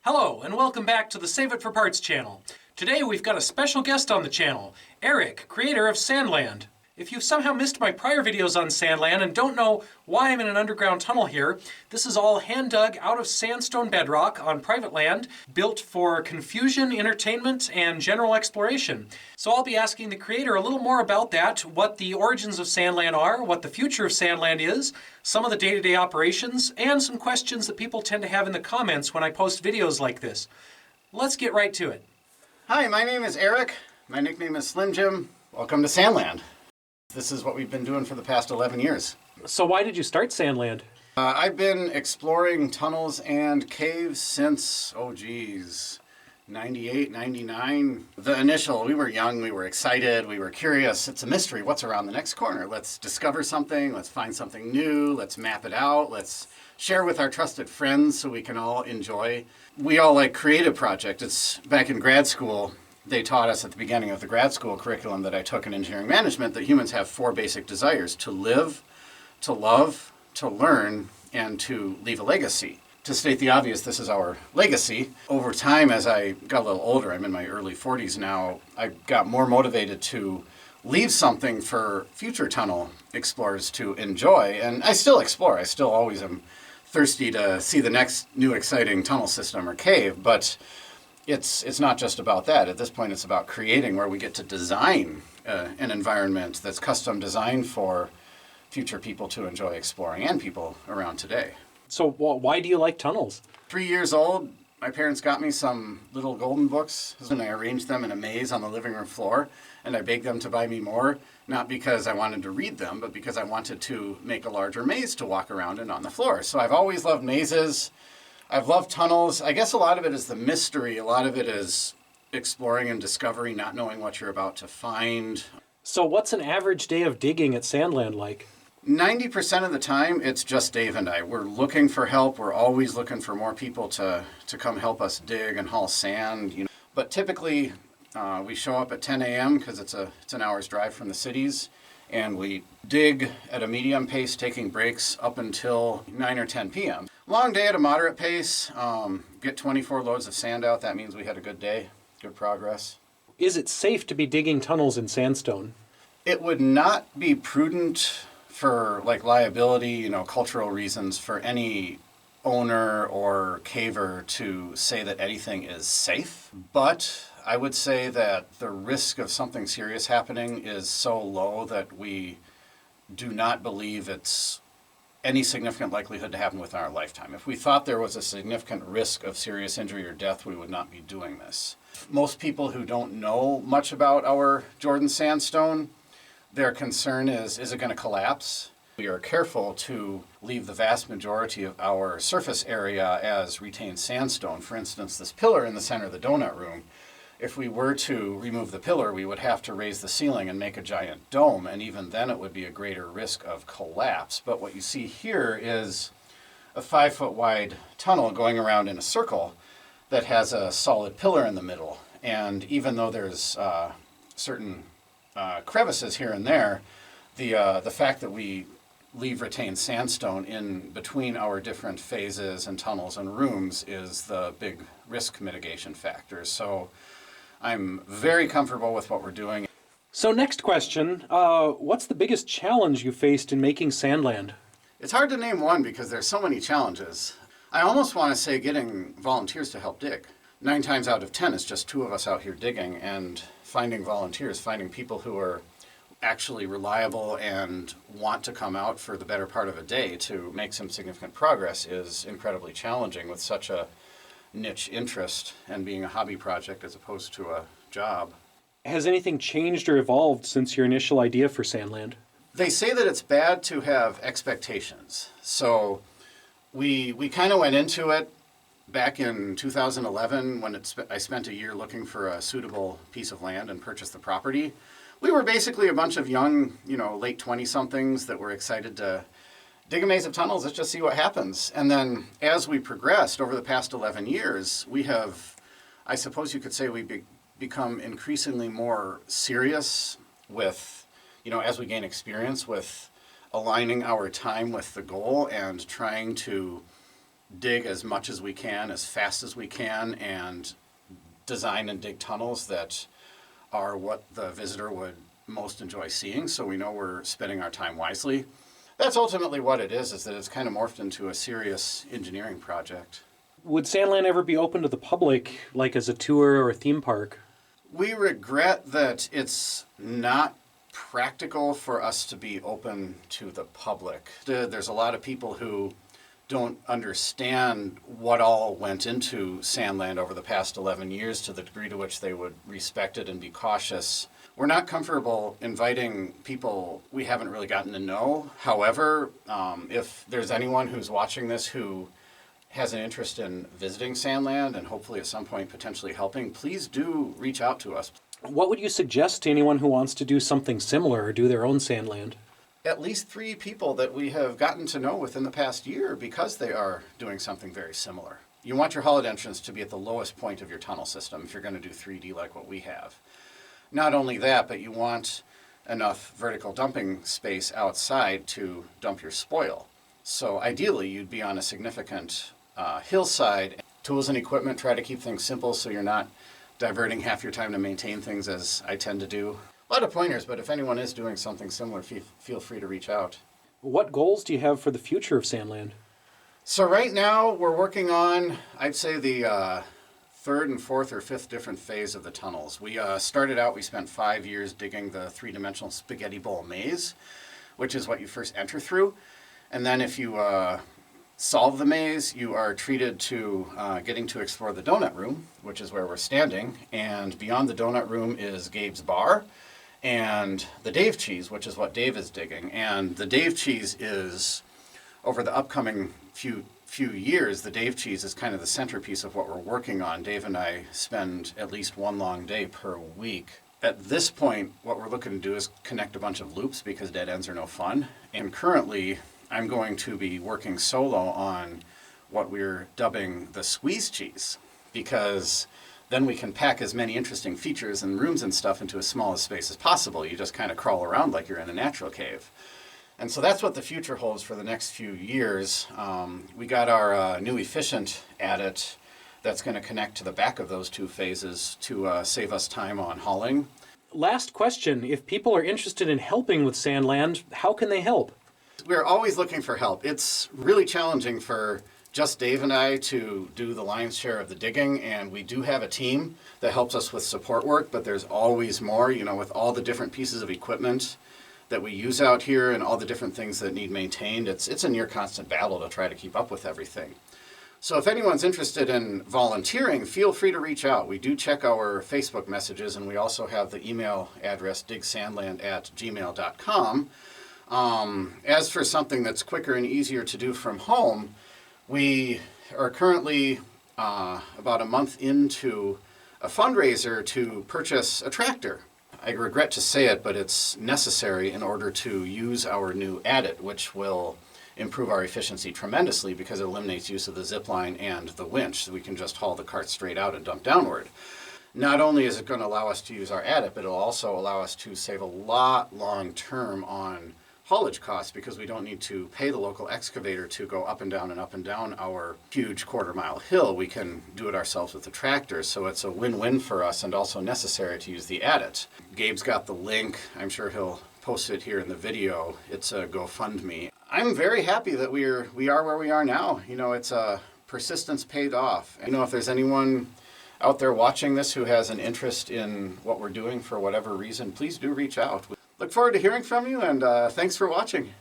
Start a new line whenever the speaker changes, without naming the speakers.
Hello, and welcome back to the Save It for Parts channel. Today we've got a special guest on the channel, Eric, creator of Sandland. If you've somehow missed my prior videos on Sandland and don't know why I'm in an underground tunnel here, this is all hand-dug out of sandstone bedrock on private land, built for confusion, entertainment, and general exploration. So I'll be asking the creator a little more about that, what the origins of Sandland are, what the future of Sandland is, some of the day-to-day operations, and some questions that people tend to have in the comments when I post videos like this. Let's get right to it.
Hi, my name is Eric. My nickname is Slim Jim. Welcome to Sandland. This is what we've been doing for the past 11 years.
So why did you start Sandland?
I've been exploring tunnels and caves since, 98, 99. The initial, we were young, we were excited, we were curious. It's a mystery. What's around the next corner? Let's discover something. Let's find something new. Let's map it out. Let's share with our trusted friends so we can all enjoy. We all like creative project. It's back in grad school. They taught us at the beginning of the grad school curriculum that I took in engineering management that humans have four basic desires: to live, to love, to learn, and to leave a legacy. To state the obvious, this is our legacy. Over time, as I got a little older, I'm in my early 40s now, I got more motivated to leave something for future tunnel explorers to enjoy. And I still explore. I still always am thirsty to see the next new exciting tunnel system or cave, but it's not just about that. At this point, it's about creating where we get to design an environment that's custom designed for future people to enjoy exploring and people around today.
So why do you like tunnels?
3 years old, my parents got me some little golden books, and I arranged them in a maze on the living room floor, and I begged them to buy me more, not because I wanted to read them, but because I wanted to make a larger maze to walk around in on the floor. So I've always loved mazes. I've loved tunnels. I guess a lot of it is the mystery. A lot of it is exploring and discovery, not knowing what you're about to find.
So what's an average day of digging at Sandland like?
90% of the time, it's just Dave and I. We're looking for help. We're always looking for more people to come help us dig and haul sand. But typically, we show up at 10 a.m. because it's an hour's drive from the cities. And we dig at a medium pace, taking breaks up until 9 or 10 p.m. Long day at a moderate pace, get 24 loads of sand out. That means we had a good day, good progress.
Is it safe to be digging tunnels in sandstone?
It would not be prudent for liability, cultural reasons for any owner or caver to say that anything is safe. But I would say that the risk of something serious happening is so low that we do not believe it's any significant likelihood to happen within our lifetime. If we thought there was a significant risk of serious injury or death, we would not be doing this. Most people who don't know much about our Jordan sandstone, their concern is it going to collapse? We are careful to leave the vast majority of our surface area as retained sandstone. For instance, this pillar in the center of the donut room, if we were to remove the pillar, we would have to raise the ceiling and make a giant dome, and even then it would be a greater risk of collapse. But what you see here is a 5-foot wide tunnel going around in a circle that has a solid pillar in the middle. And even though there's certain crevices here and there, the fact that we leave retained sandstone in between our different phases and tunnels and rooms is the big risk mitigation factor. So I'm very comfortable with what we're doing.
So next question, what's the biggest challenge you faced in making Sandland?
It's hard to name one because there's so many challenges. I almost want to say getting volunteers to help dig. 9 times out of 10, it's just 2 of us out here digging, and finding volunteers, finding people who are actually reliable and want to come out for the better part of a day to make some significant progress is incredibly challenging with such a niche interest and being a hobby project as opposed to a job.
Has anything changed or evolved since your initial idea for Sandland?
They say that it's bad to have expectations. So we kind of went into it back in 2011 when I spent a year looking for a suitable piece of land and purchased the property. We were basically a bunch of young, late 20-somethings that were excited to dig a maze of tunnels. Let's just see what happens. And then as we progressed over the past 11 years, we have, I suppose you could say, become increasingly more serious with, as we gain experience with aligning our time with the goal and trying to dig as much as we can, as fast as we can, and design and dig tunnels that are what the visitor would most enjoy seeing, so we know we're spending our time wisely. That's ultimately what it is that it's kind of morphed into a serious engineering project.
Would Sandland ever be open to the public, like as a tour or a theme park?
We regret that it's not practical for us to be open to the public. There's a lot of people who don't understand what all went into Sandland over the past 11 years to the degree to which they would respect it and be cautious. We're not comfortable inviting people we haven't really gotten to know. However, if there's anyone who's watching this who has an interest in visiting Sandland and hopefully at some point potentially helping, please do reach out to us.
What would you suggest to anyone who wants to do something similar or do their own Sandland?
At least 3 people that we have gotten to know within the past year because they are doing something very similar. You want your hulled entrance to be at the lowest point of your tunnel system if you're going to do 3D like what we have. Not only that, but you want enough vertical dumping space outside to dump your spoil. So ideally, you'd be on a significant hillside. Tools and equipment, try to keep things simple so you're not diverting half your time to maintain things as I tend to do. A lot of pointers, but if anyone is doing something similar, feel free to reach out.
What goals do you have for the future of Sandland?
So right now we're working on, I'd say, the third and fourth or fifth different phase of the tunnels. We started out, we spent 5 years digging the 3-dimensional spaghetti bowl maze, which is what you first enter through. And then if you solve the maze, you are treated to getting to explore the donut room, which is where we're standing. And beyond the donut room is Gabe's bar and the Dave cheese, which is what Dave is digging. And the Dave cheese is, over the upcoming few years, the Dave cheese is kind of the centerpiece of what we're working on. Dave and I spend at least one long day per week. At this point, what we're looking to do is connect a bunch of loops because dead ends are no fun. And currently, I'm going to be working solo on what we're dubbing the squeeze cheese, because then we can pack as many interesting features and rooms and stuff into as small a space as possible. You just kind of crawl around like you're in a natural cave. And so that's what the future holds for the next few years. We got our new efficient adit that's going to connect to the back of those 2 phases to save us time on hauling.
Last question. If people are interested in helping with Sandland, how can they help?
We're always looking for help. It's really challenging for just Dave and I to do the lion's share of the digging, and we do have a team that helps us with support work, but there's always more, with all the different pieces of equipment that we use out here and all the different things that need maintained. It's a near constant battle to try to keep up with everything. So if anyone's interested in volunteering, feel free to reach out. We do check our Facebook messages, and we also have the email address digsandland@gmail.com. As for something that's quicker and easier to do from home, we are currently about a month into a fundraiser to purchase a tractor. I regret to say it, but it's necessary in order to use our new adit, which will improve our efficiency tremendously because it eliminates use of the zip line and the winch, so we can just haul the cart straight out and dump downward. Not only is it going to allow us to use our adit, but it'll also allow us to save a lot long term on haulage costs because we don't need to pay the local excavator to go up and down our huge quarter-mile hill. We can do it ourselves with the tractor, so it's a win-win for us and also necessary to use the adit. Gabe's got the link. I'm sure he'll post it here in the video. It's a GoFundMe. I'm very happy that we are where we are now. It's persistence paid off. If there's anyone out there watching this who has an interest in what we're doing for whatever reason, please do reach out. Look forward to hearing from you, and thanks for watching.